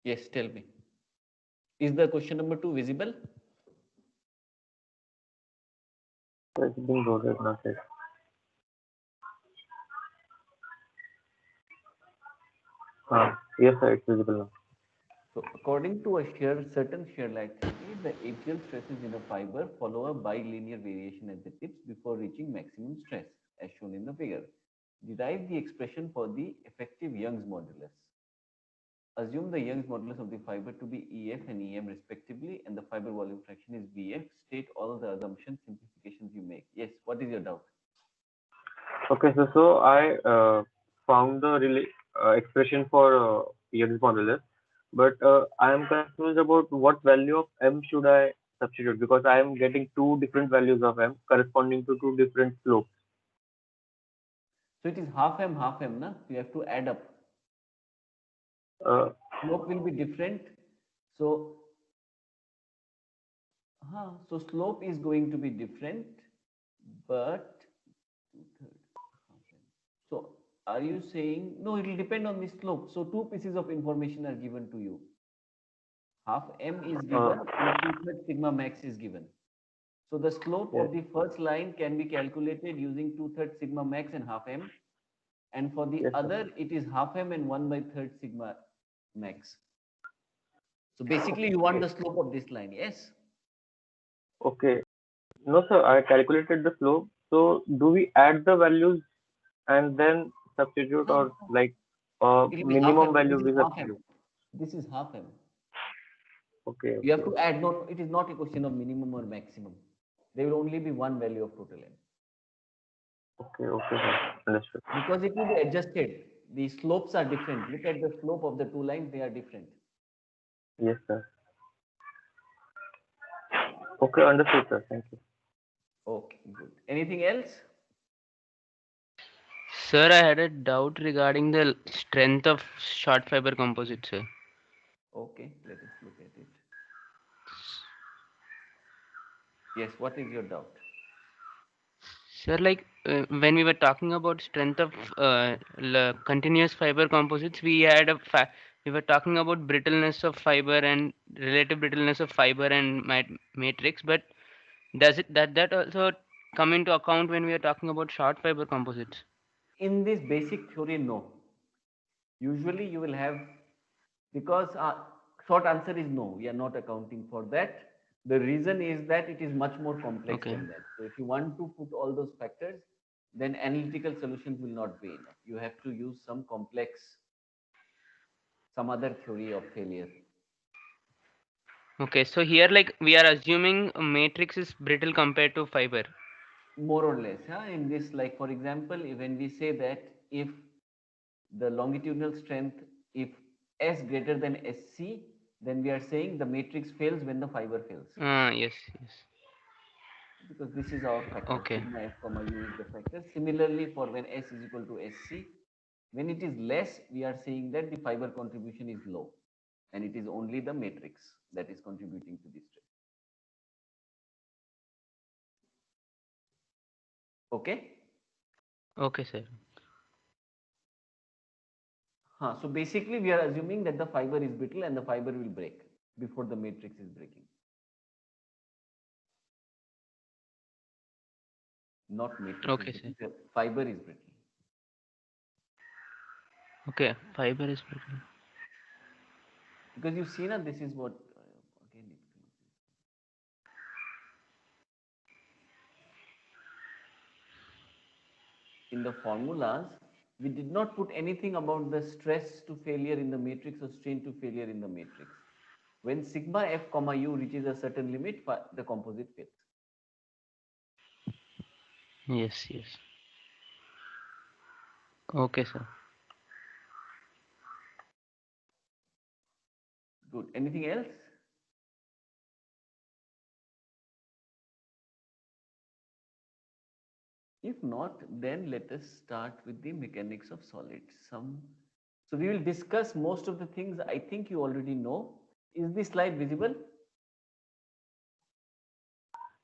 Yes, tell me. Is the question number 2 visible? It's being loaded, not yet. Yes, sir, it's visible now. So according to a certain shear lag theory, the axial stresses in a fiber follow a bilinear variation at the tips before reaching maximum stress, as shown in the figure. Derive the expression for the effective Young's modulus. Assume the Young's modulus of the fiber to be EF and EM respectively, and the fiber volume fraction is VF. State all the assumptions, simplifications you make. Yes, what is your doubt? Okay, so I found the expression for Young's modulus, but I am confused about what value of m should I substitute, because I am getting two different values of m corresponding to two different slopes. So it is half m, na? You have to add up. Uh, Slope will be different. So so slope is going to be different, but two-third half m. So are you saying no? It will depend on the slope. So two pieces of information are given to you. Half m is uh, given and two-third sigma max is given. So the slope yes, of the first line can be calculated using two-third sigma max and half m, and for the yes, sir. other it is half m and 1/3 sigma max. So basically you want Okay, the slope of this line, yes? okay. No, sir, I calculated the slope. So do we add the values and then substitute, Huh. or like It will be half minimum m. This value is we half m. substitute? This is half m. Okay, You have okay, to add, no, it is not a question of minimum or maximum. There will only be one value of total m. okay, okay, sir. Understood. Because it will be adjusted. The slopes are different. Look at the slope of the two lines, they are different. Yes, sir. Okay, understood, sir. Thank you. Okay, good. Anything else? Sir, I had a doubt regarding the strength of short fiber composite, sir. Okay, let us look at it. Yes, what is your doubt? Sir, like when we were talking about strength of continuous fiber composites, we were talking about brittleness of fiber and relative brittleness of fiber and matrix. But does that also come into account when we are talking about short fiber composites? In this basic theory, no. Usually you will have, because short answer is no, we are not accounting for that. The reason is that it is much more complex Okay. than that. So if you want to put all those factors, then analytical solutions will not be enough. You have to use some complex, some other theory of failure. Okay. So here, like we are assuming a matrix is brittle compared to fiber. More or less, yeah. In this, like for example, when we say that if the longitudinal strength, if S greater than SC, then we are saying the matrix fails when the fiber fails. Yes. Yes. Because this is our factor, Okay. sigma f comma u is the factor. Similarly, for when S is equal to SC, when it is less, we are saying that the fiber contribution is low and it is only the matrix that is contributing to this stress. Okay. Okay, sir. So basically we are assuming that the fiber is brittle and the fiber will break before the matrix is breaking. Not matrix is Okay, sir. brittle, the fiber is brittle. Okay. Fiber is brittle. Because you see now, this is what, again it closes. In the formulas, we did not put anything about the stress to failure in the matrix or strain to failure in the matrix. When sigma f comma u reaches a certain limit, the composite fails. Yes. Yes. Okay, sir. Good. Anything else? If not, then let us start with the mechanics of solids. So we will discuss most of the things I think you already know. Is this slide visible?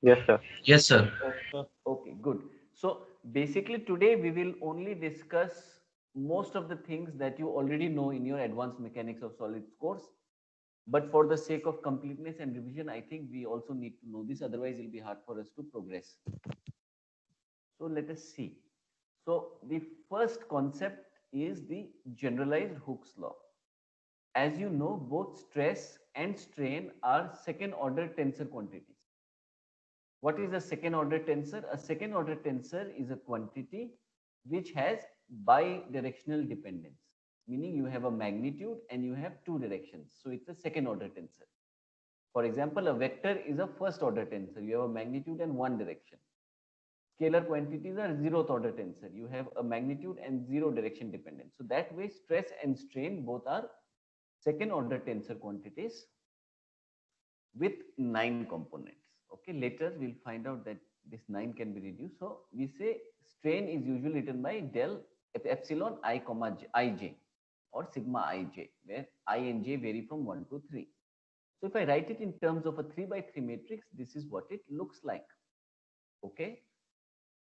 Yes, sir. Yes, sir. Okay, good. So basically today we will only discuss most of the things that you already know in your advanced mechanics of solids course. But for the sake of completeness and revision, I think we also need to know this, otherwise it will be hard for us to progress. So let us see. So the first concept is the generalized Hooke's law. As you know, both stress and strain are second order tensor quantities. What is a second order tensor? A second order tensor is a quantity which has bidirectional dependence, meaning you have a magnitude and you have two directions. So it's a second order tensor. For example, a vector is a first order tensor. You have a magnitude and one direction. Scalar quantities are zeroth order tensor. You have a magnitude and zero direction dependence. So that way, stress and strain both are second order tensor quantities with 9 components. Okay, later we'll find out that this 9 can be reduced. So we say strain is usually written by del epsilon I comma ij or sigma ij, where I and j vary from 1 to 3. So if I write it in terms of a 3 by 3 matrix, this is what it looks like. Okay.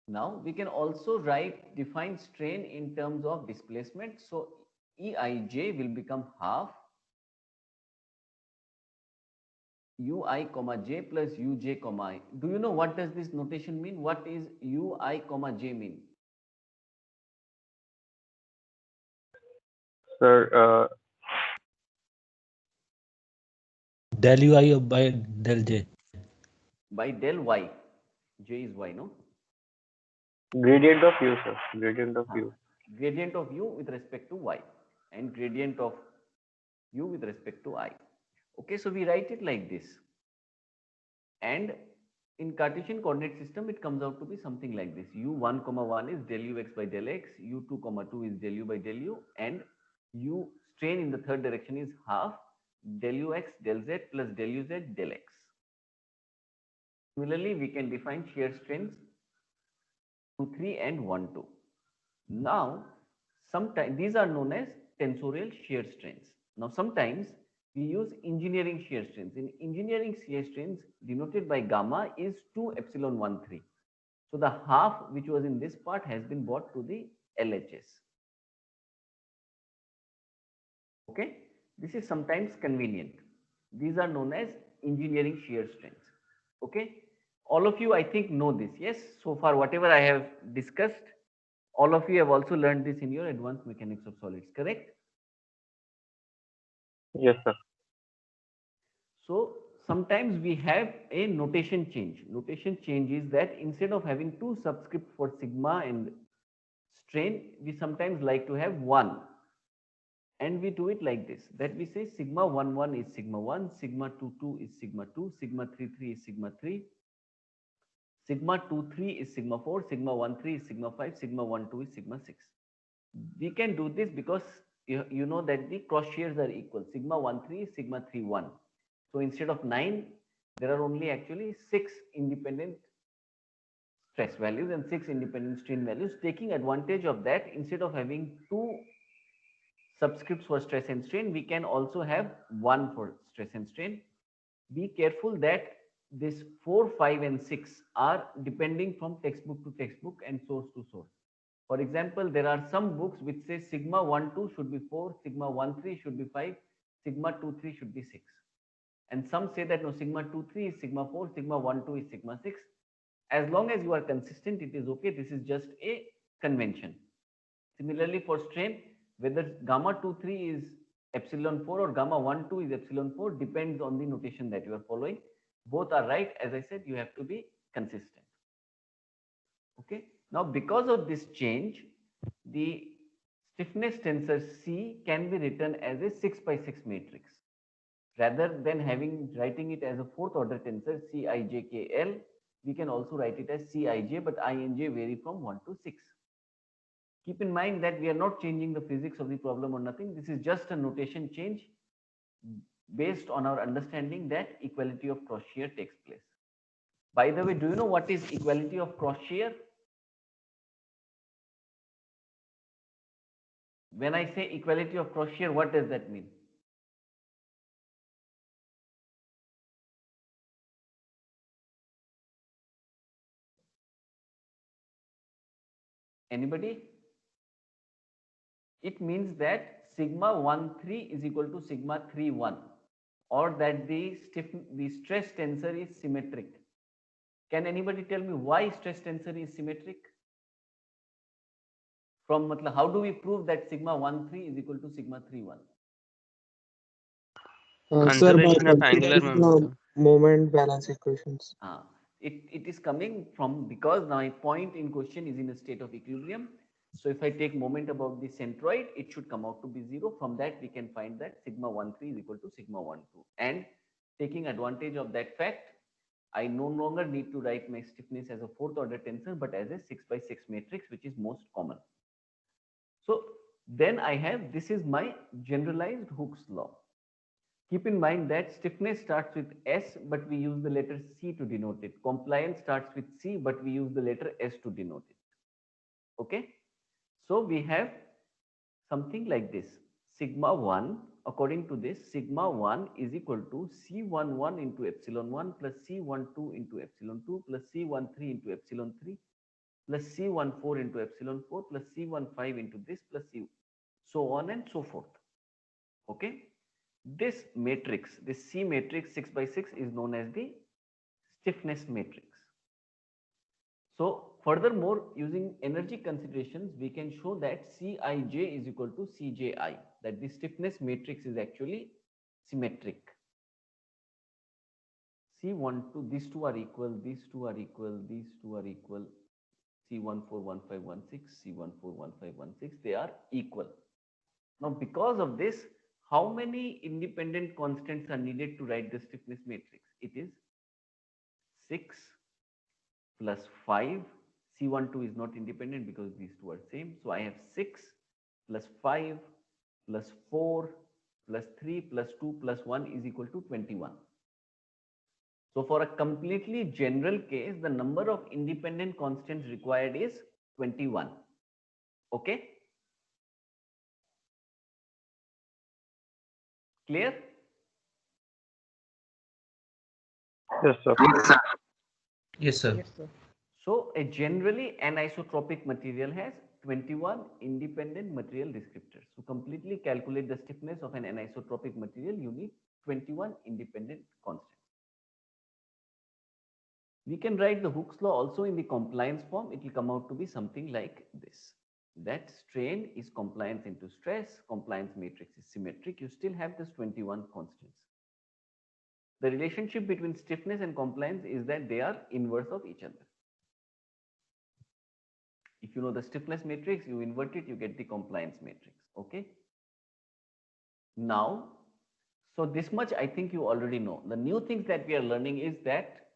Now we can also define strain in terms of displacement. So Eij will become half ui comma j plus uj comma I. Do you know what does this notation mean? What is ui comma j mean? Sir, Del UI by del J. By del y. J is y, no? gradient of u, sir. Gradient of u. Gradient of u with respect to y and gradient of u with respect to I. Okay, so we write it like this. And in Cartesian coordinate system, it comes out to be something like this. u1 comma 1 is del ux by del x, u2 comma 2 is del u by del u, and u strain in the third direction is half del ux del z plus del uz del x. Similarly, we can define shear strains 2, 3 and 1, 2. Now, sometimes these are known as tensorial shear strains. Now, sometimes we use engineering shear strains. In engineering shear strains denoted by gamma is 2 epsilon 1 3. So the half which was in this part has been brought to the LHS. Okay, this is sometimes convenient. These are known as engineering shear strains. Okay, all of you I think know this. Yes, so far whatever I have discussed, all of you have also learned this in your advanced mechanics of solids, correct? Yes, sir. So sometimes we have a notation change. Notation change is that instead of having two subscripts for sigma and strain, we sometimes like to have one. And we do it like this, that we say sigma 1 1 is sigma 1, sigma 2 2 is sigma 2, sigma 3 3 is sigma 3, sigma 2 3 is sigma 4, sigma 1 3 is sigma 5, sigma 1 2 is sigma 6. We can do this because you know that the cross shears are equal. Sigma 1 3 is sigma 3 1. So instead of 9, there are only actually 6 independent stress values and 6 independent strain values. Taking advantage of that, instead of having 2 subscripts for stress and strain, we can also have 1 for stress and strain. Be careful that this 4, 5 and 6 are depending from textbook to textbook and source to source. For example, there are some books which say sigma 1 2 should be 4, sigma 1 3 should be 5, sigma 2 3 should be 6. And some say that no, sigma 2 3 is sigma 4, sigma 1 2 is sigma 6. As long as you are consistent, it is okay. This is just a convention. Similarly, for strain, whether gamma 2 3 is epsilon 4 or gamma 1 2 is epsilon 4 depends on the notation that you are following. Both are right. As I said, you have to be consistent. Okay. Now, because of this change, the stiffness tensor C can be written as a 6 by 6 matrix. Rather than writing it as a fourth order tensorCijkl, we can also write it as Cij, but I and j vary from 1 to 6. Keep in mind that we are not changing the physics of the problem or nothing. This is just a notation change based on our understanding that equality of cross shear takes place. By the way, do you know what is equality of cross shear? When I say equality of cross shear, what does that mean? Anybody? It means that sigma 1 3 is equal to sigma 3 1. or that the stress tensor is symmetric. Can anybody tell me why stress tensor is symmetric? From matlab, how do we prove that sigma 1,3 is equal to sigma 3,1? Sir, by Conservation of angular considering momentum. moment balance equations. It is coming from, because my point in question is in a state of equilibrium. So if I take moment about the centroid, it should come out to be 0. From that, we can find that sigma 1,3 is equal to sigma 1,2. And taking advantage of that fact, I no longer need to write my stiffness as a fourth order tensor, but as a 6 by 6 matrix, which is most common. So then I have, this is my generalized Hooke's law. Keep in mind that stiffness starts with S, but we use the letter C to denote it. Compliance starts with C, but we use the letter S to denote it. Okay. So we have something like this. Sigma 1, according to this, sigma 1 is equal to C11 into epsilon 1 plus C12 into epsilon 2 plus C13 into epsilon 3 plus C14 into epsilon 4 plus C15 into this plus C, so on and so forth. Okay. This matrix, this C matrix 6 by 6 is known as the stiffness matrix. So furthermore, using energy considerations, we can show that Cij is equal to Cji, that the stiffness matrix is actually symmetric. C12, these two are equal, these two are equal, these two are equal, C141516, C141516, they are equal. Now because of this, how many independent constants are needed to write the stiffness matrix? It is 6 plus 5. C12 is not independent because these two are same. So I have 6 plus 5 plus 4 plus 3 plus 2 plus 1 is equal to 21. So for a completely general case, the number of independent constants required is 21. Okay. Clear? Yes, sir. Yes, sir. Yes, sir. So a generally anisotropic material has 21 independent material descriptors. So completely calculate the stiffness of an anisotropic material, you need 21 independent constants. We can write the Hooke's law also in the compliance form. It will come out to be something like this. That strain is compliance into stress, compliance matrix is symmetric. You still have this 21 constants. The relationship between stiffness and compliance is that they are inverse of each other. If you know the stiffness matrix, you invert it, you get the compliance matrix. Okay. Now, so this much I think you already know. The new things that we are learning is that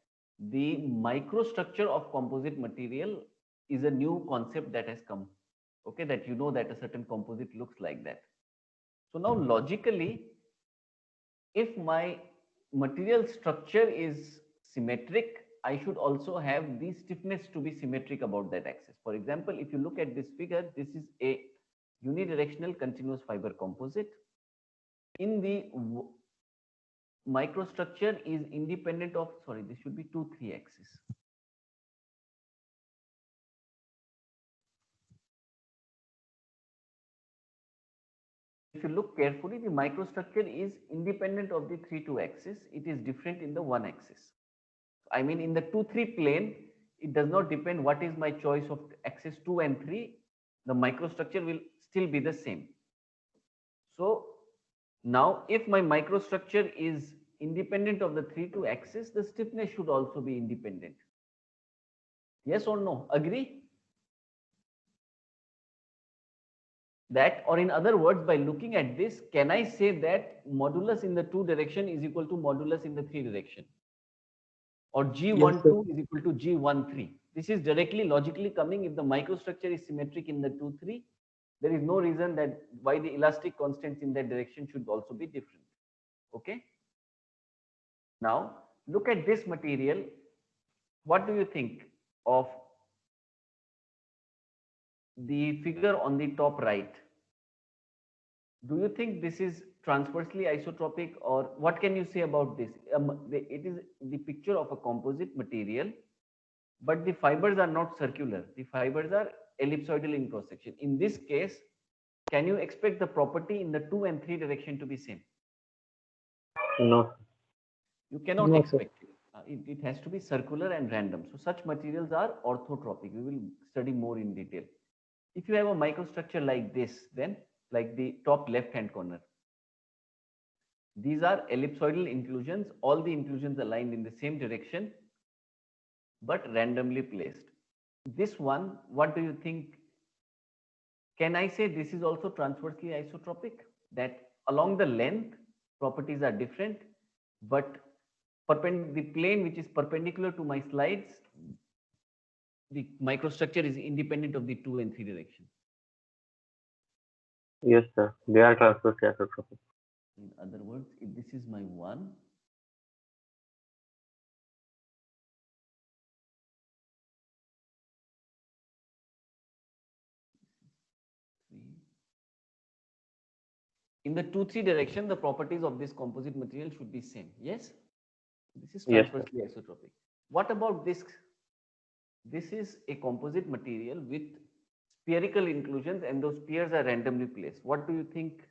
the microstructure of composite material is a new concept that has come. Okay, that you know that a certain composite looks like that. So now logically, if my material structure is symmetric, I should also have the stiffness to be symmetric about that axis. For example, if you look at this figure, this is a unidirectional continuous fiber composite. In the microstructure is independent of, sorry, this should be 2-3 axis. If you look carefully, the microstructure is independent of the 3-2 axis. It is different in the 1 axis. I mean, in the 2-3 plane, it does not depend what is my choice of axis 2 and 3. The microstructure will still be the same. So now if my microstructure is independent of the 3-2 axis, the stiffness should also be independent. Yes or no? Agree? That, or in other words, by looking at this, can I say that modulus in the 2 direction is equal to modulus in the 3 direction? Or G12 is equal to G13. This is directly logically coming. If the microstructure is symmetric in the 2-3, there is no reason that why the elastic constants in that direction should also be different. Okay. Now look at this material. What do you think of the figure on the top right? Do you think this is transversely isotropic, or what can you say about this? It is the picture of a composite material, but the fibers are not circular. The fibers are ellipsoidal in cross section. In this case, can you expect the property in the 2 and 3 direction to be same? No. You cannot No, sir. expect it. It has to be circular and random. So such materials are orthotropic. We will study more in detail. If you have a microstructure like this, then like the top left hand corner, these are ellipsoidal inclusions. All the inclusions aligned in the same direction, but randomly placed. This one, what do you think? Can I say this is also transversely isotropic? That along the length, properties are different, but the plane which is perpendicular to my slides, the microstructure is independent of the 2 and 3 direction. Yes, sir. They are transversely isotropic. In other words, if this is my 1, in the 2-3 direction, the properties of this composite material should be same. Yes, this is Yes, sir. transversely isotropic. What about this? This is a composite material with spherical inclusions, and those spheres are randomly placed. What do you think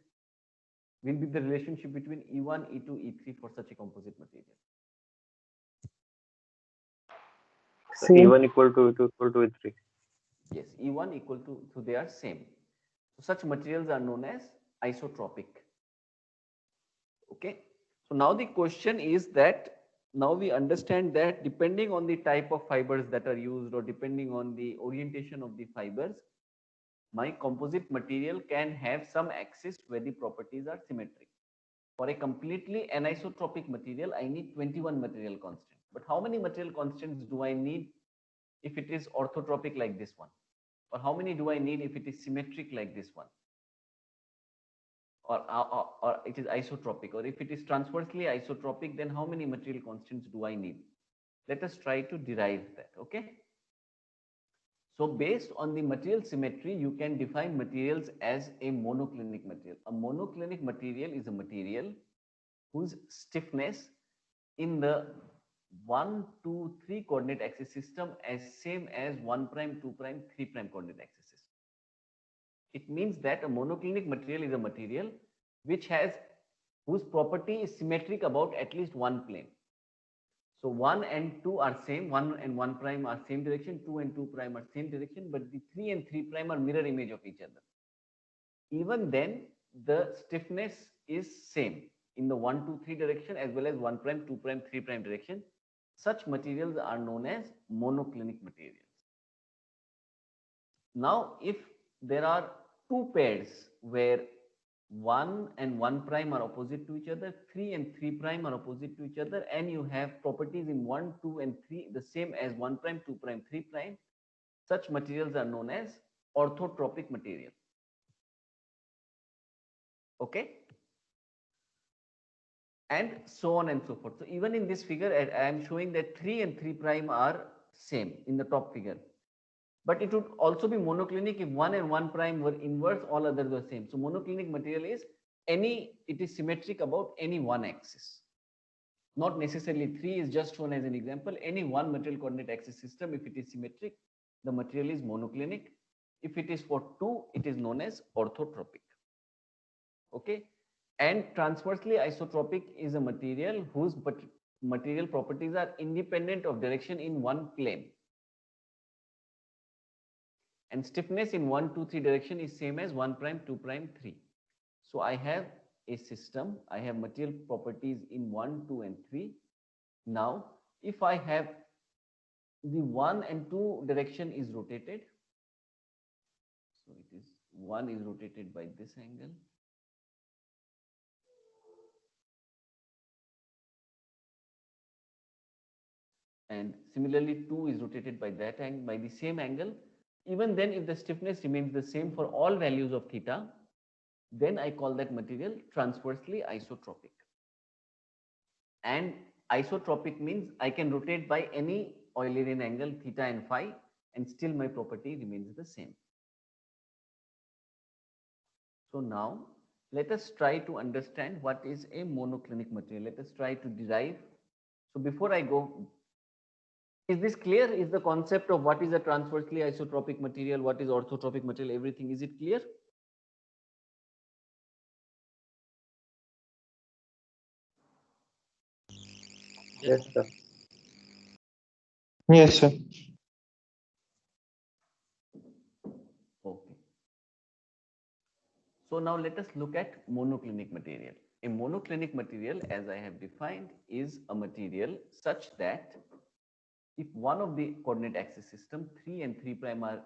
will be the relationship between E1, E2, E3 for such a composite material? So Same. E1 equal to E3. Yes, E1 equal to, so they are same. So such materials are known as isotropic. Okay. So now the question is that now we understand that depending on the type of fibers that are used or depending on the orientation of the fibers, my composite material can have some axis where the properties are symmetric. For a completely anisotropic material, I need 21 material constants. But how many material constants do I need if it is orthotropic like this one? Or how many do I need if it is symmetric like this one? Or it is isotropic? Or if it is transversely isotropic, then how many material constants do I need? Let us try to derive that, okay? So based on the material symmetry, you can define materials as a monoclinic material. A monoclinic material is a material whose stiffness in the 1, 2, 3 coordinate axis system as same as 1 prime, 2 prime, 3 prime coordinate axis system. It means that a monoclinic material is a material which has whose property is symmetric about at least one plane. So 1 and 2 are same, 1 and 1 prime are same direction, 2 and 2 prime are same direction, but the 3 and 3 prime are mirror image of each other. Even then, the stiffness is same in the 1, 2, 3 direction as well as 1 prime, 2 prime, 3 prime direction. Such materials are known as monoclinic materials. Now, if there are two pairs where 1 and 1 prime are opposite to each other, 3 and 3 prime are opposite to each other, and you have properties in 1, 2, and 3 the same as 1 prime, 2 prime, 3 prime, such materials are known as orthotropic material. Okay? And so on and so forth. So even in this figure, I am showing that 3 and 3 prime are same in the top figure. But it would also be monoclinic if 1 and 1 prime were inverse, all others were same. So monoclinic material is it is symmetric about any one axis. Not necessarily 3 is just shown as an example. Any one material coordinate axis system, if it is symmetric, the material is monoclinic. If it is for 2, it is known as orthotropic. Okay. And transversely isotropic is a material whose material properties are independent of direction in one plane. And stiffness in 1, 2, 3 direction is same as 1 prime, 2 prime, 3. So I have a system, I have material properties in 1, 2, and 3. Now, if I have the 1 and 2 direction is rotated, so it is 1 is rotated by this angle. And similarly, 2 is rotated by that angle, by the same angle. Even then, if the stiffness remains the same for all values of theta, then I call that material transversely isotropic. And isotropic means I can rotate by any Eulerian angle theta and phi, and still my property remains the same. So now let us try to understand what is a monoclinic material. Let us try to derive. So before I go, is this clear? Is the concept of what is a transversely isotropic material, what is orthotropic material, everything, is it clear? Yes, sir. Yes, sir. Okay. So now let us look at monoclinic material. A monoclinic material, as I have defined, is a material such that if one of the coordinate axis system 3 and 3 prime are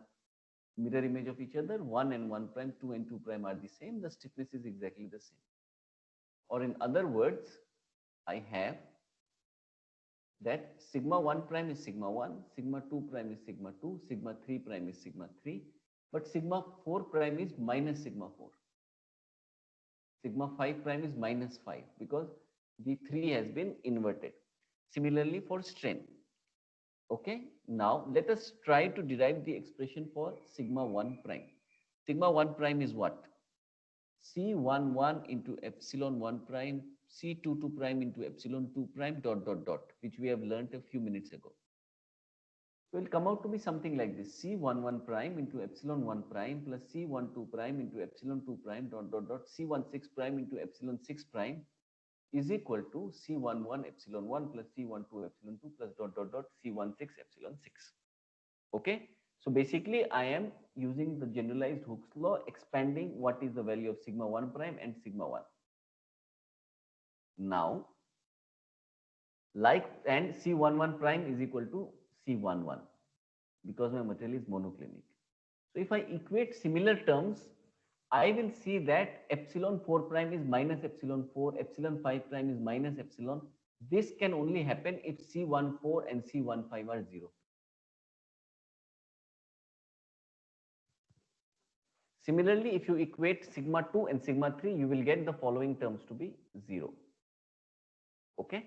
mirror image of each other, 1 and 1 prime, 2 and 2 prime are the same, the stiffness is exactly the same. Or in other words, I have that sigma 1 prime is sigma 1, sigma 2 prime is sigma 2, sigma 3 prime is sigma 3, but sigma 4 prime is minus sigma 4. Sigma 5 prime is minus 5 because the 3 has been inverted. Similarly for strain. Okay, now let us try to derive the expression for sigma 1 prime. Sigma 1 prime is what? C11 into epsilon 1 prime, C22 prime into epsilon 2 prime dot dot dot, which we have learnt a few minutes ago. So it will come out to be something like this: C11 prime into epsilon 1 prime plus C12 prime into epsilon 2 prime dot dot dot C16 prime into epsilon 6 prime is equal to C11 epsilon 1 plus C12 epsilon 2 plus dot dot dot C16 epsilon 6. Okay. So basically I am using the generalized Hooke's law, expanding what is the value of sigma 1 prime and sigma 1. Now, and C11 prime is equal to C11 because my material is monoclinic. So if I equate similar terms, I will see that epsilon 4 prime is minus epsilon 4, epsilon 5 prime is minus epsilon. This can only happen if C14 and C15 are 0. Similarly, if you equate sigma 2 and sigma 3, you will get the following terms to be 0. Okay.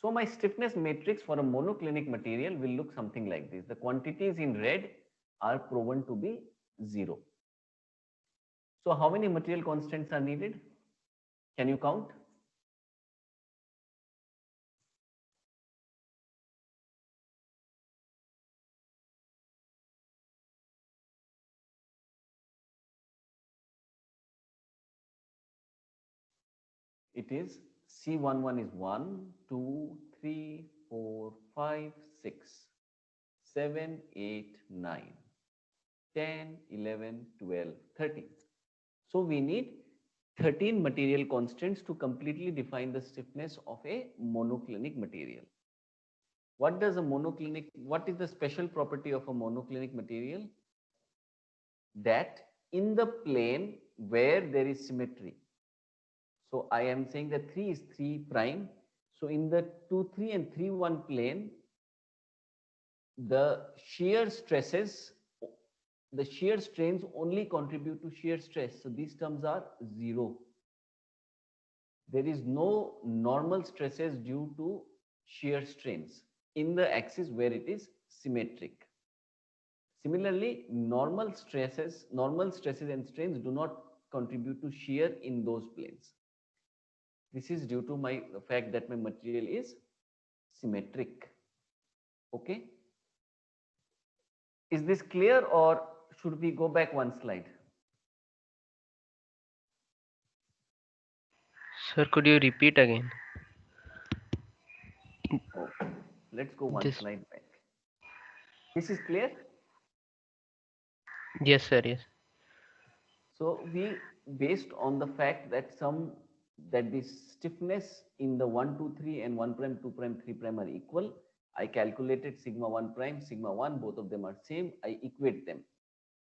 So my stiffness matrix for a monoclinic material will look something like this. The quantities in red are proven to be 0. So how many material constants are needed? Can you count? It is C11 is 1, 2, 3, 4, 5, 6, 7, 8, 9, 10, 11, 12, 13. So we need 13 material constants to completely define the stiffness of a monoclinic material. What is the special property of a monoclinic material? That in the plane where there is symmetry. So I am saying that 3 is 3 prime. So in the 2, 3 and 3, 1 plane, the shear stresses, the shear strains only contribute to shear stress. So these terms are 0. There is no normal stresses due to shear strains in the axis where it is symmetric. Similarly, normal stresses and strains do not contribute to shear in those planes. This is due to the fact that my material is symmetric. Okay. Is this clear or should we go back one slide? Sir, could you repeat again? Okay. Let's go one Just slide back. This is clear? yes, sir. Yes. So we, based on the fact that the stiffness in the 1, 2, 3 and 1 prime, 2 prime, 3 prime are equal. I calculated sigma 1 prime, sigma 1, both of them are same. I equate them.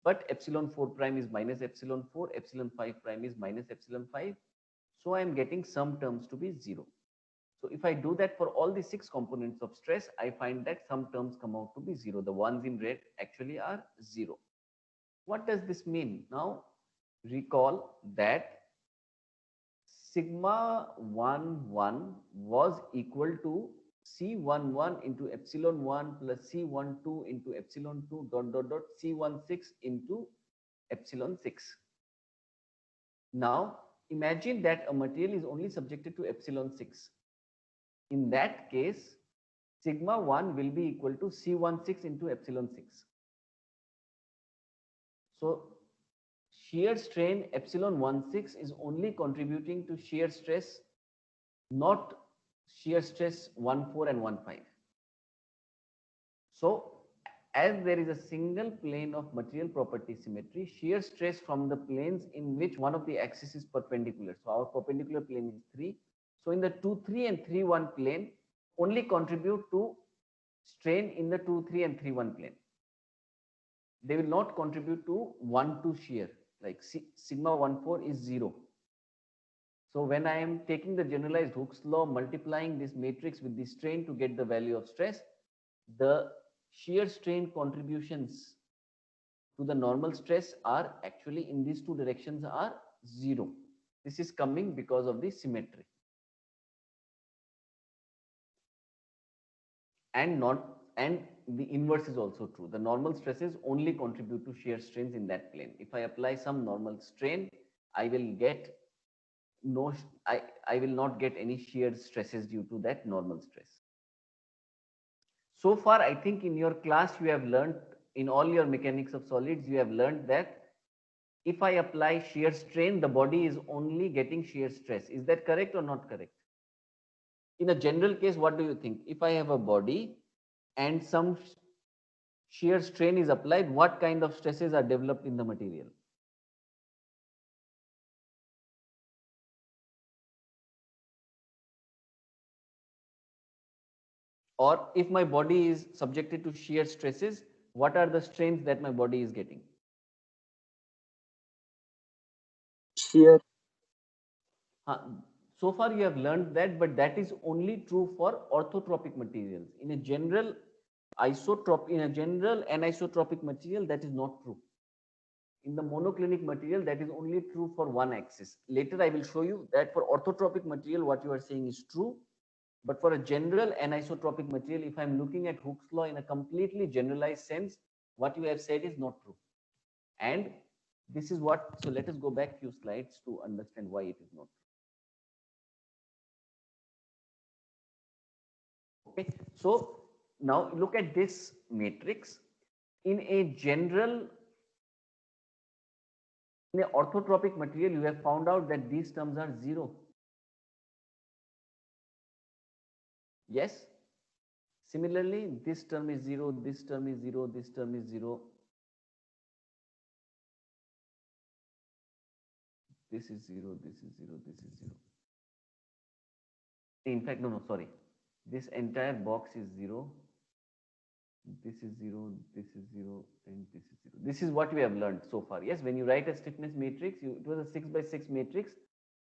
But epsilon 4 prime is minus epsilon 4, epsilon 5 prime is minus epsilon 5. So I am getting some terms to be 0. So if I do that for all the 6 components of stress, I find that some terms come out to be 0. The ones in red actually are 0. What does this mean? Now, recall that sigma 11 was equal to C11 into epsilon 1 plus C12 into epsilon 2 dot dot dot C16 into epsilon 6. Now, imagine that a material is only subjected to epsilon 6. In that case, sigma 1 will be equal to C16 into epsilon 6. So shear strain epsilon 16 is only contributing to shear stress, not shear stress 1, 4 and 1, 5. So as there is a single plane of material property symmetry, shear stress from the planes in which one of the axis is perpendicular. So our perpendicular plane is 3. So in the 2, 3 and 3, 1 plane only contribute to strain in the 2, 3 and 3, 1 plane. They will not contribute to 1, 2 shear, like sigma 1, 4 is 0. So when I am taking the generalized Hooke's law, multiplying this matrix with the strain to get the value of stress, the shear strain contributions to the normal stress are actually in these two directions are 0. This is coming because of the symmetry. And the inverse is also true. The normal stresses only contribute to shear strains in that plane. If I apply some normal strain, I will get I will not get any shear stresses due to that normal stress. So far, I think in your class you have learned, in all your mechanics of solids, you have learned that if I apply shear strain, the body is only getting shear stress. Is that correct or not correct? In a general case, what do you think? If I have a body and some shear strain is applied, what kind of stresses are developed in the material? Or if my body is subjected to shear stresses, what are the strains that my body is getting? Shear. So far you have learned that, but that is only true for orthotropic materials. In a general anisotropic material, that is not true. In the monoclinic material, that is only true for one axis. Later I will show you that for orthotropic material, what you are saying is true. But for a general anisotropic material, if I'm looking at Hooke's law in a completely generalized sense, what you have said is not true. And this is what, so let us go back few slides to understand why it is not true. Okay, so now look at this matrix. In an orthotropic material, you have found out that these terms are 0. Yes. Similarly, this term is 0, this term is 0, this term is 0. This is 0, this is 0, this is 0. In fact, no, sorry. This entire box is 0. This is 0, this is 0, and this is 0. This is what we have learned so far. Yes, when you write a stiffness matrix, it was a 6 by 6 matrix,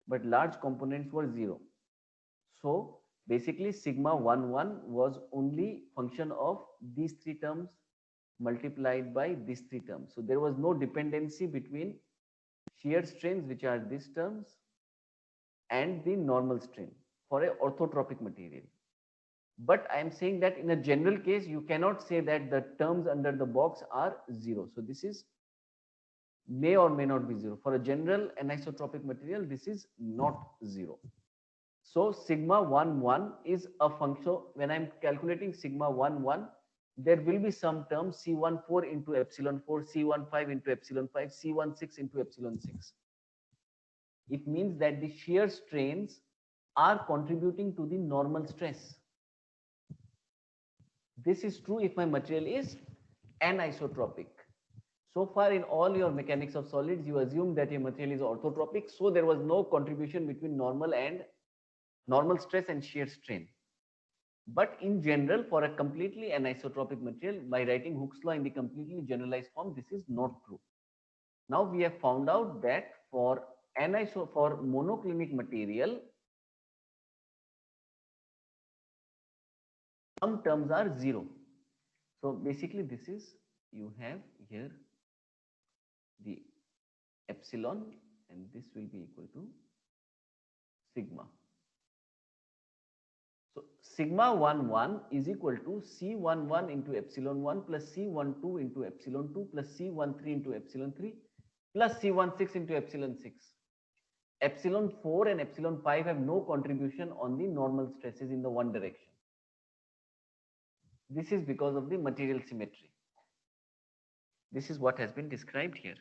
but large components were 0. So basically, sigma 1, 1 was only function of these 3 terms multiplied by these 3 terms. So there was no dependency between shear strains, which are these terms, and the normal strain for a orthotropic material. But I am saying that in a general case, you cannot say that the terms under the box are 0. So this is may or may not be 0. For a general anisotropic material, this is not 0. So sigma 1, 1 is a function. When I'm calculating sigma 1, 1, there will be some term C14 into epsilon 4, C15 into epsilon 5, C16 into epsilon 6. It means that the shear strains are contributing to the normal stress. This is true if my material is anisotropic. So far in all your mechanics of solids, you assume that your material is orthotropic, so there was no contribution between normal stress and shear strain. But in general, for a completely anisotropic material, by writing Hooke's law in the completely generalized form, this is not true. Now we have found out that for monoclinic material, some terms are 0. So basically this is, you have here the epsilon, and this will be equal to sigma. So sigma 1, 1 is equal to C11 into epsilon 1 plus C12 into epsilon 2 plus C13 into epsilon 3 plus C16 into epsilon 6. Epsilon 4 and epsilon 5 have no contribution on the normal stresses in the one direction. This is because of the material symmetry. This is what has been described here.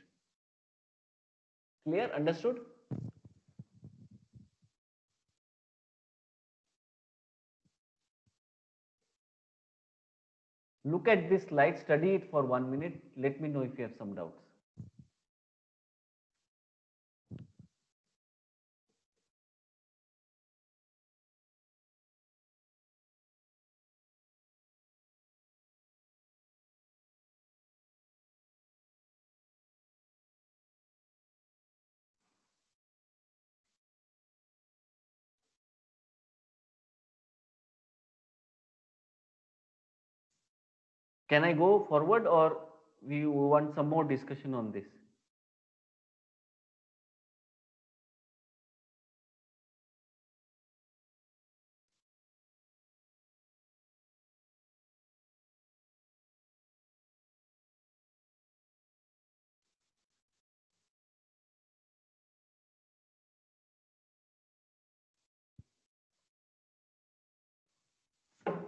Clear? Understood? Look at this slide, study it for 1 minute. Let me know if you have some doubts. Can I go forward or we want some more discussion on this?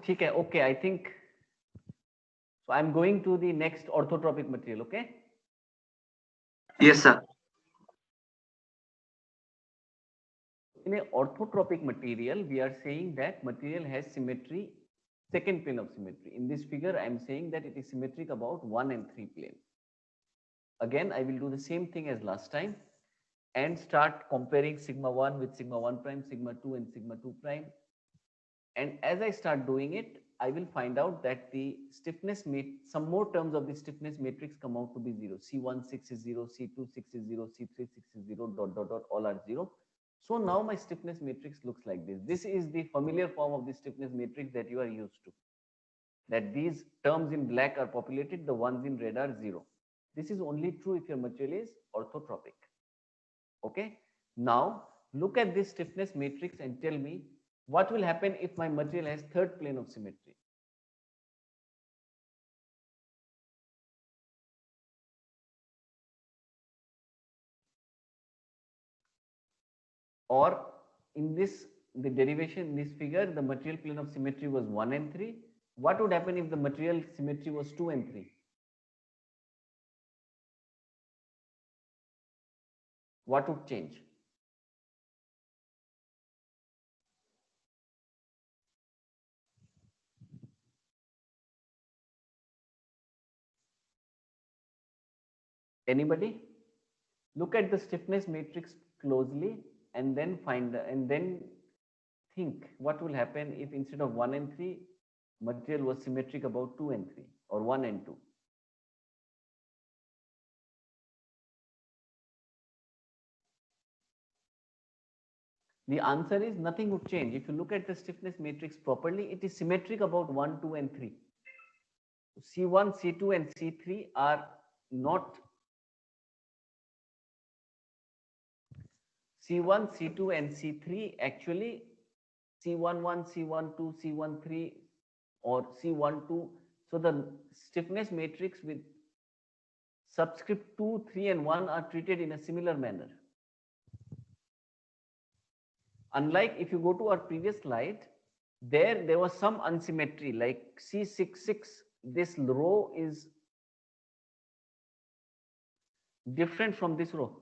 Okay, I think so. I'm going to the next orthotropic material. Okay. Yes, sir. In a orthotropic material, we are saying that material has symmetry, second plane of symmetry. In this figure, I am saying that it is symmetric about 1 and 3 plane. Again, I will do the same thing as last time and start comparing sigma 1 with sigma 1 prime, sigma 2 and sigma 2 prime. And as I start doing it, I will find out that the stiffness, some more terms of the stiffness matrix come out to be 0. C1 6 is 0, C2 6 is 0, C3 6 is 0, dot dot dot, all are 0. So now my stiffness matrix looks like this. This is the familiar form of the stiffness matrix that you are used to. That these terms in black are populated, the ones in red are 0. This is only true if your material is orthotropic. Okay. Now look at this stiffness matrix and tell me what will happen if my material has third plane of symmetry. Or in this, the derivation in this figure, the material plane of symmetry was 1 and 3. What would happen if the material symmetry was 2 and 3? What would change? Anybody? Look at the stiffness matrix closely and then think what will happen if instead of 1 and 3, material was symmetric about 2 and 3 or 1 and 2. The answer is nothing would change. If you look at the stiffness matrix properly, it is symmetric about 1, 2 and 3. C1, C2 and C3 are not C1, C2 and C3 actually C11, C12, C13 or C12. So the stiffness matrix with subscript 2, 3 and 1 are treated in a similar manner. Unlike if you go to our previous slide, there was some unsymmetry like C66, this row is different from this row.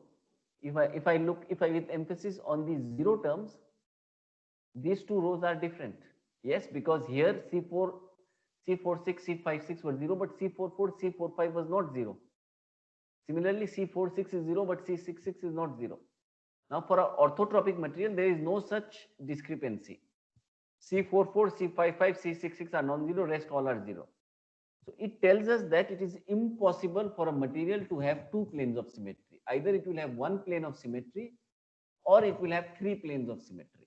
If I with emphasis on the 0 terms, these two rows are different. Yes, because here C4, C46, C56 were 0, but C44, C45 was not 0. Similarly, C46 is 0, but C66 is not 0. Now, for our orthotropic material, there is no such discrepancy. C44, C55, C66 are non-zero, rest all are 0. So it tells us that it is impossible for a material to have two planes of symmetry. Either it will have one plane of symmetry or it will have three planes of symmetry.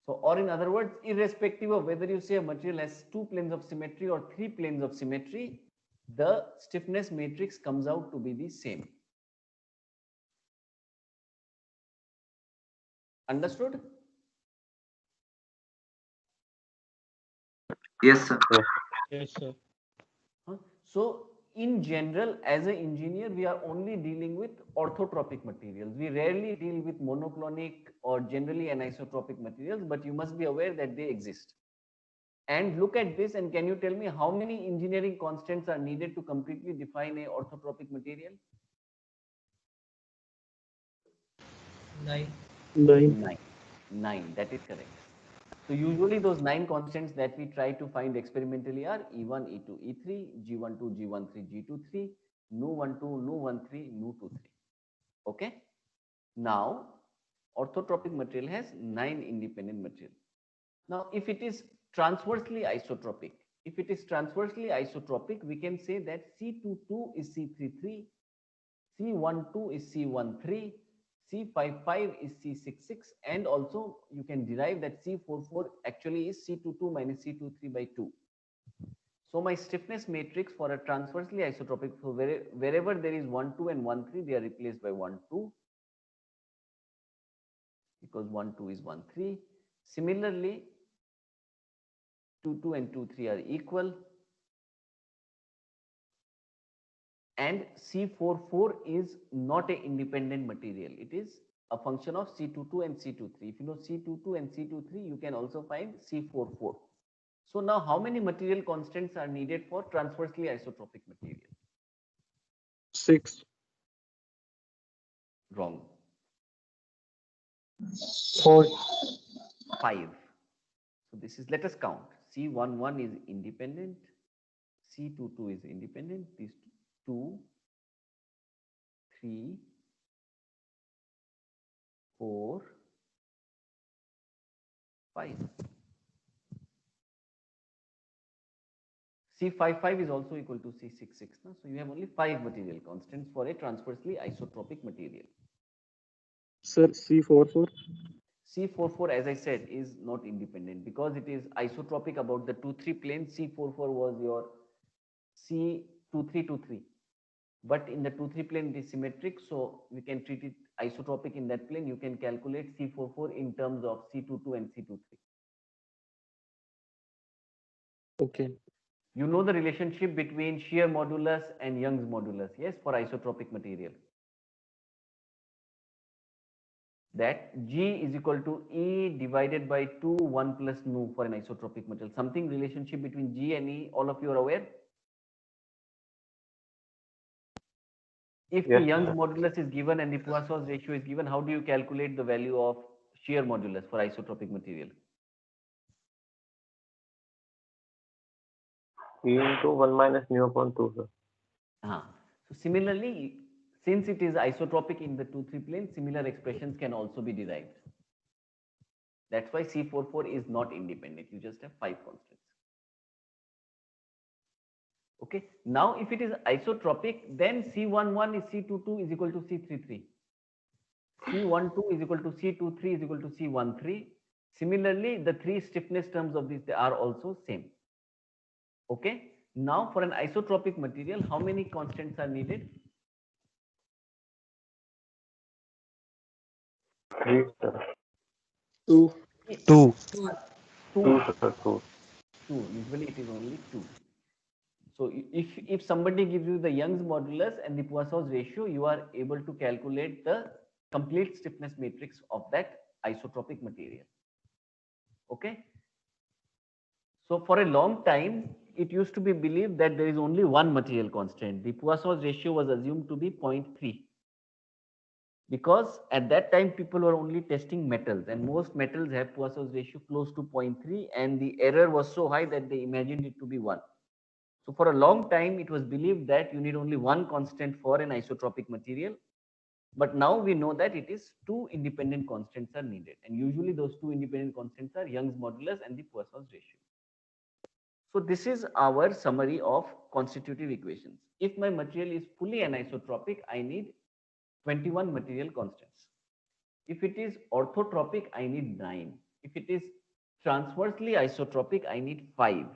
So, or in other words, irrespective of whether you say a material has two planes of symmetry or three planes of symmetry, the stiffness matrix comes out to be the same. Understood? Yes, sir. Yes, sir. So in general, as an engineer, we are only dealing with orthotropic materials. We rarely deal with monoclonic or generally anisotropic materials, but you must be aware that they exist. And look at this, and can you tell me how many engineering constants are needed to completely define a orthotropic material? 9. 9. 9. 9, that is correct. So usually those 9 constants that we try to find experimentally are E1, E2, E3, G12, G13, G23, Nu12, Nu13, Nu23. Okay. Now, orthotropic material has 9 independent material. Now, if it is transversely isotropic, we can say that C22 is C33, C12 is C13, C55 is C66, and also you can derive that C44 actually is C22 minus C23 by 2. So my stiffness matrix for a transversely isotropic, so wherever there is 1, 2 and 1, 3, they are replaced by 1, 2, because 1, 2 is 1, 3. Similarly, 2, 2 and 2, 3 are equal. And C44 is not an independent material. It is a function of C22 and C23. If you know C22 and C23, you can also find C44. So now how many material constants are needed for transversely isotropic material? 6. Wrong. 4. 5. So this is, let us count. C11 is independent. C22 is independent. These 2, 3, 4, 5. C55 is also equal to C66. No? So you have only 5 material constants for a transversely isotropic material. Sir, C44? C44, as I said, is not independent because it is isotropic about the 2-3 plane. C44 was your C2323. But in the 2-3 plane, it is symmetric. So we can treat it isotropic in that plane. You can calculate C44 in terms of C22 and C23. Okay. You know the relationship between shear modulus and Young's modulus, yes, for isotropic material. That G is equal to E divided by 2, 1 plus nu for an isotropic material. Something relationship between G and E, all of you are aware? If Yes, the Young's sir. modulus is given and the Poisson's ratio is given, how do you calculate the value of shear modulus for isotropic material? E into 1 minus nu upon 2, sir. So similarly, since it is isotropic in the 2-3 plane, similar expressions can also be derived. That's why C44 is not independent. You just have 5 constants. Okay. Now, if it is isotropic, then C11 is C22 is equal to C33. C12 is equal to C23 is equal to C13. Similarly, the 3 stiffness terms of these, they are also same. Okay. Now, for an isotropic material, how many constants are needed? 3, sir. 2. 2. 2. 2, sir. 2. 2. Usually it is only 2. So if somebody gives you the Young's modulus and the Poisson's ratio, you are able to calculate the complete stiffness matrix of that isotropic material. Okay. So for a long time, it used to be believed that there is only one material constant. The Poisson's ratio was assumed to be 0.3. Because at that time, people were only testing metals, and most metals have Poisson's ratio close to 0.3, and the error was so high that they imagined it to be 1. So for a long time, it was believed that you need only one constant for an isotropic material. But now we know that it is 2 independent constants are needed. And usually those 2 independent constants are Young's modulus and the Poisson's ratio. So this is our summary of constitutive equations. If my material is fully anisotropic, I need 21 material constants. If it is orthotropic, I need 9. If it is transversely isotropic, I need 5.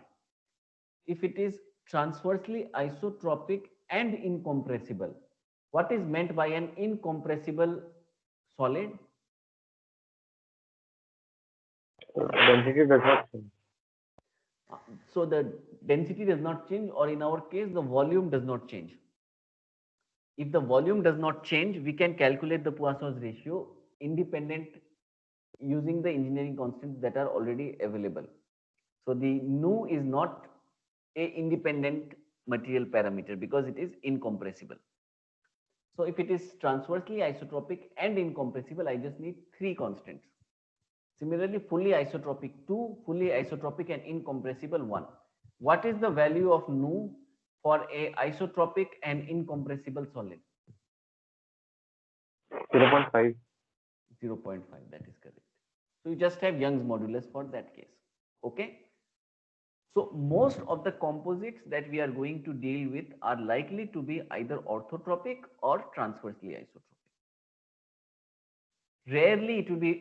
If it is transversely isotropic and incompressible, what is meant by an incompressible solid? Density does not change. So the density does not change, or in our case, the volume does not change. If the volume does not change, we can calculate the Poisson's ratio independent using the engineering constants that are already available. So the nu is not a independent material parameter because it is incompressible. So if it is transversely isotropic and incompressible, I just need 3 constants. Similarly, fully isotropic 2, fully isotropic and incompressible 1. What is the value of nu for a isotropic and incompressible solid? 0.5. 0.5, that is correct. So you just have Young's modulus for that case. Okay. So most of the composites that we are going to deal with are likely to be either orthotropic or transversely isotropic. Rarely it will be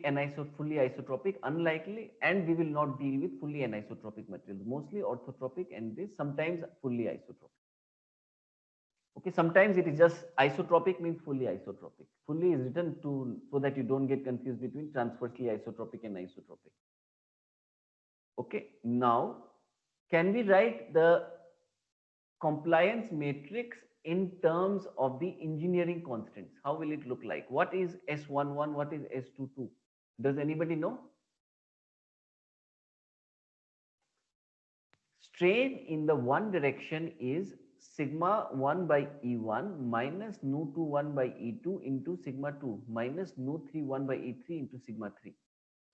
fully isotropic, unlikely, and we will not deal with fully anisotropic materials, mostly orthotropic and this sometimes fully isotropic. Okay, sometimes it is just isotropic means fully isotropic. Fully is written to so that you don't get confused between transversely isotropic and isotropic. Okay, now can we write the compliance matrix in terms of the engineering constants? How will it look like? What is S11? What is S22? Does anybody know? Strain in the one direction is sigma 1 by E1 minus nu 2 1 by E2 into sigma 2 minus nu 3 1 by E3 into sigma 3.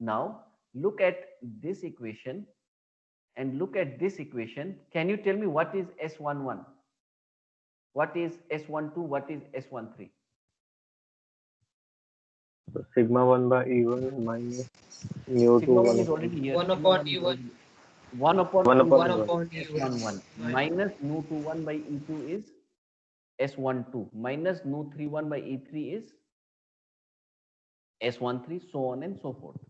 Now look at this equation and look at this equation. Can you tell me what is S11? What is S12? What is S13? So sigma 1 by E1 minus mu 2 Sigma 1 1 is already here. 1 Sigma upon 1 is E1. already 1 upon 1 E1 upon 1 E1. upon is E1 S11 minus minus nu 2 1 by E2 is S12 minus nu 3 1 by E3 is S13, so on and so forth.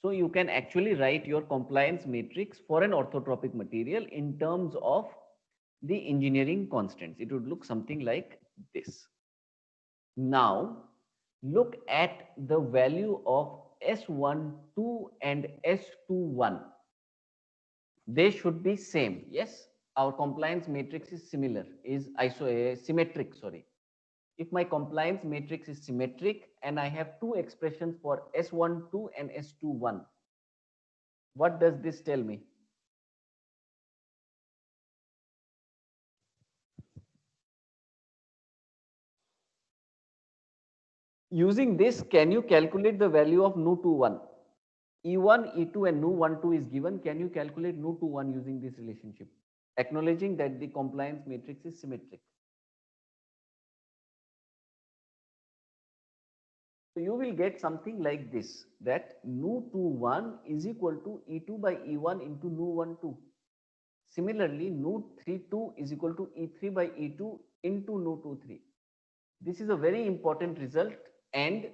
So you can actually write your compliance matrix for an orthotropic material in terms of the engineering constants. It would look something like this. Now look at the value of S12 and S21. They should be same. Yes, our compliance matrix is similar, is symmetric, sorry. If my compliance matrix is symmetric and I have two expressions for S12 and S21, what does this tell me? Using this, can you calculate the value of nu21? E1, E2 and nu12 is given. Can you calculate nu21 using this relationship? Acknowledging that the compliance matrix is symmetric. So you will get something like this, that nu21 is equal to E2 by E1 into nu12. Similarly, nu32 is equal to E3 by E2 into nu23. This is a very important result and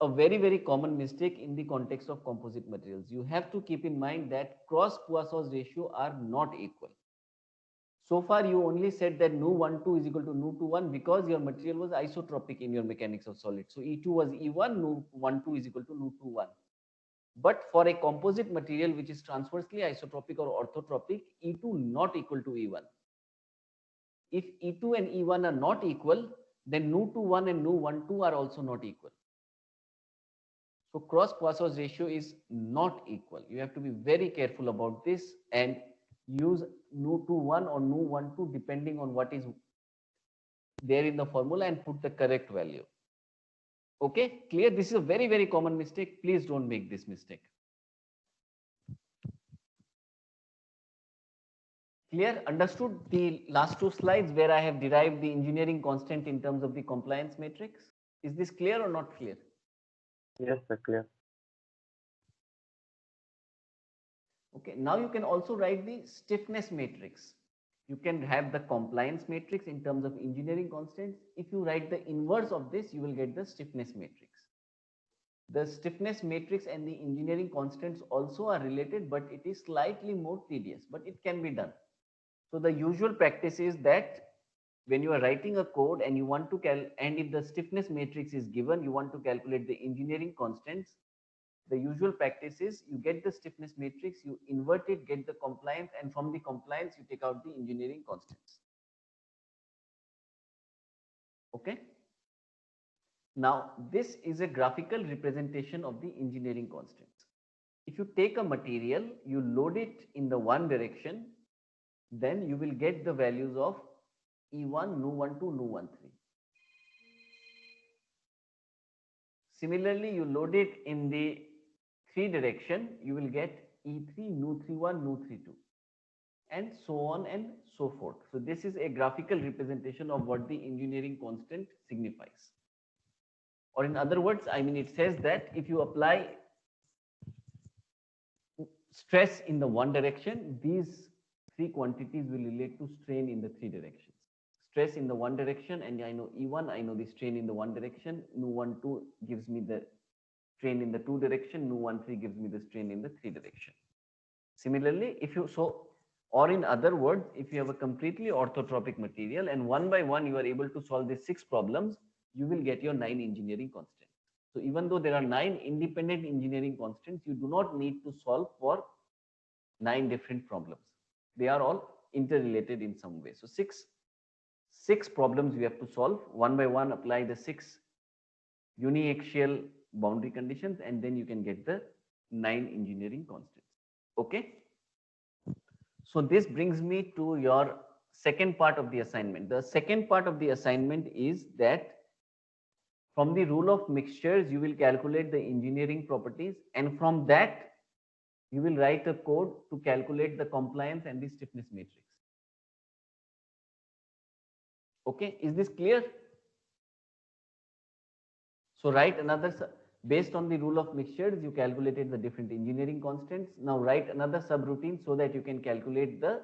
a very common mistake in the context of composite materials. You have to keep in mind that cross Poisson's ratio are not equal. So far you only said that nu12 is equal to nu21 because your material was isotropic in your mechanics of solids. So E2 was E1, nu12 is equal to nu21. But for a composite material which is transversely isotropic or orthotropic, E2 not equal to E1. If E2 and E1 are not equal, then nu21 and nu12 are also not equal. So cross Poisson's ratio is not equal. You have to be very careful about this and use nu21 or nu12 depending on what is there in the formula and put the correct value. Okay, clear? This is a very common mistake. Please don't make this mistake. Clear? Understood the last two slides where I have derived the engineering constant in terms of the compliance matrix? Is this clear or not clear? Yes, sir, clear. Okay, now you can also write the stiffness matrix. You can have the compliance matrix in terms of engineering constants. If you write the inverse of this, you will get the stiffness matrix. The stiffness matrix and the engineering constants also are related, but it is slightly more tedious, but it can be done. So the usual practice is that when you are writing a code and you want to and if the stiffness matrix is given, you want to calculate the engineering constants, the usual practice is you get the stiffness matrix, you invert it, get the compliance, and from the compliance you take out the engineering constants. Okay. Now this is a graphical representation of the engineering constants. If you take a material, you load it in the one direction, then you will get the values of E1, nu12, nu13. Similarly, you load it in the three direction, you will get E3, nu31, nu32, and so on and so forth. So this is a graphical representation of what the engineering constant signifies. Or in other words, I mean, it says that if you apply stress in the one direction, these three quantities will relate to strain in the three directions. Stress in the one direction, and I know E1, I know the strain in the one direction, nu12 gives me the strain in the two direction, nu13 gives me the strain in the three direction. Similarly, if you or in other words, if you have a completely orthotropic material and one by one you are able to solve these 6 problems, you will get your 9 engineering constants. So even though there are 9 independent engineering constants, you do not need to solve for 9 different problems. They are all interrelated in some way. So six problems you have to solve. One by one, apply the 6 uniaxial boundary conditions, and then you can get the 9 engineering constants. Okay. So this brings me to your second part of the assignment. The second part of the assignment is that from the rule of mixtures, you will calculate the engineering properties, and from that, you will write a code to calculate the compliance and the stiffness matrix. Okay, is this clear? So write another, based on the rule of mixtures, you calculated the different engineering constants. Now write another subroutine so that you can calculate the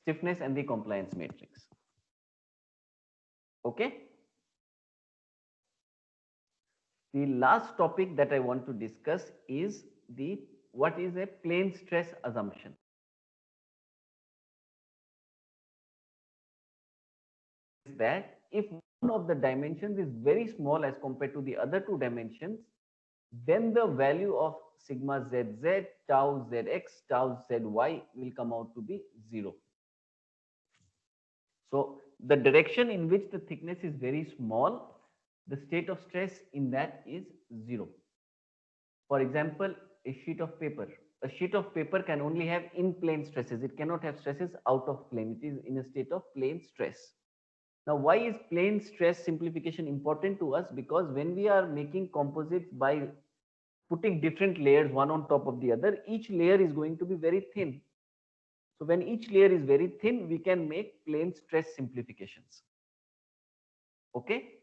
stiffness and the compliance matrix. Okay. The last topic that I want to discuss is what is a plane stress assumption. That if one of the dimensions is very small as compared to the other two dimensions, then the value of sigma zz, tau zx, tau zy will come out to be 0. So the direction in which the thickness is very small, the state of stress in that is 0. For example, a sheet of paper. A sheet of paper can only have in-plane stresses. It cannot have stresses out of plane. It is in a state of plane stress. Now, why is plane stress simplification important to us? Because when we are making composites by putting different layers one on top of the other, each layer is going to be very thin. So when each layer is very thin, we can make plane stress simplifications. Okay.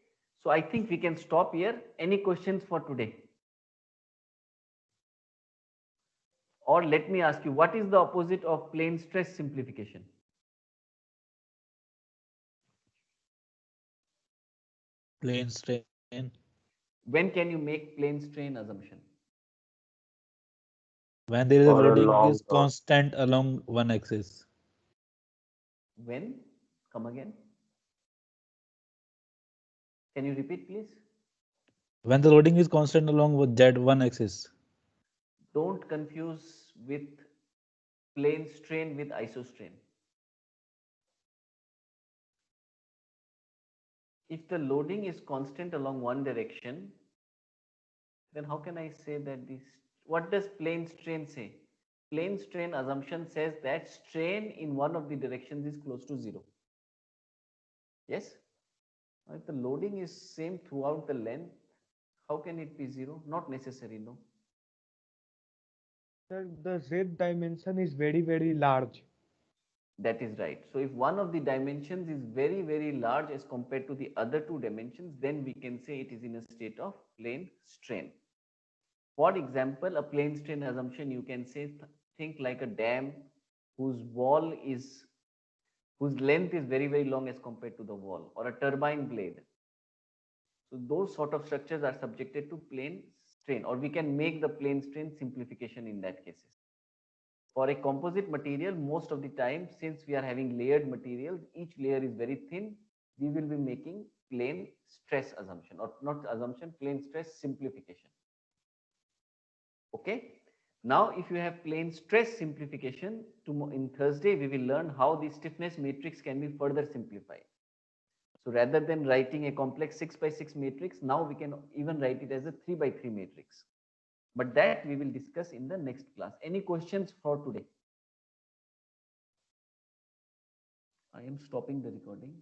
So I think we can stop here. Any questions for today? Or let me ask you, what is the opposite of plane stress simplification? Plane strain. When can you make plane strain assumption? When there is a For a loading long is constant along one axis. When? Come again. Can you repeat, please? When the loading is constant along with Z1 axis. Don't confuse with plane strain with isostrain. If the loading is constant along one direction, then how can I say that this, what does plane strain say? Plane strain assumption says that strain in one of the directions is close to 0. Yes? If the loading is same throughout the length, how can it be 0? Not necessary, no. Sir, the Z dimension is very, very large. That is right. So if one of the dimensions is very, very large as compared to the other two dimensions, then we can say it is in a state of plane strain. For example, a plane strain assumption, you can say, think like a dam whose length is very, very long as compared to the wall, or a turbine blade. So those sort of structures are subjected to plane strain, or we can make the plane strain simplification in that cases. For a composite material, most of the time, since we are having layered materials, each layer is very thin, we will be making plane stress assumption, or not assumption, plane stress simplification. Okay. Now, if you have plane stress simplification, in Thursday, we will learn how the stiffness matrix can be further simplified. So rather than writing a complex 6 by 6 matrix, now we can even write it as a 3 by 3 matrix. But that we will discuss in the next class. Any questions for today? I am stopping the recording.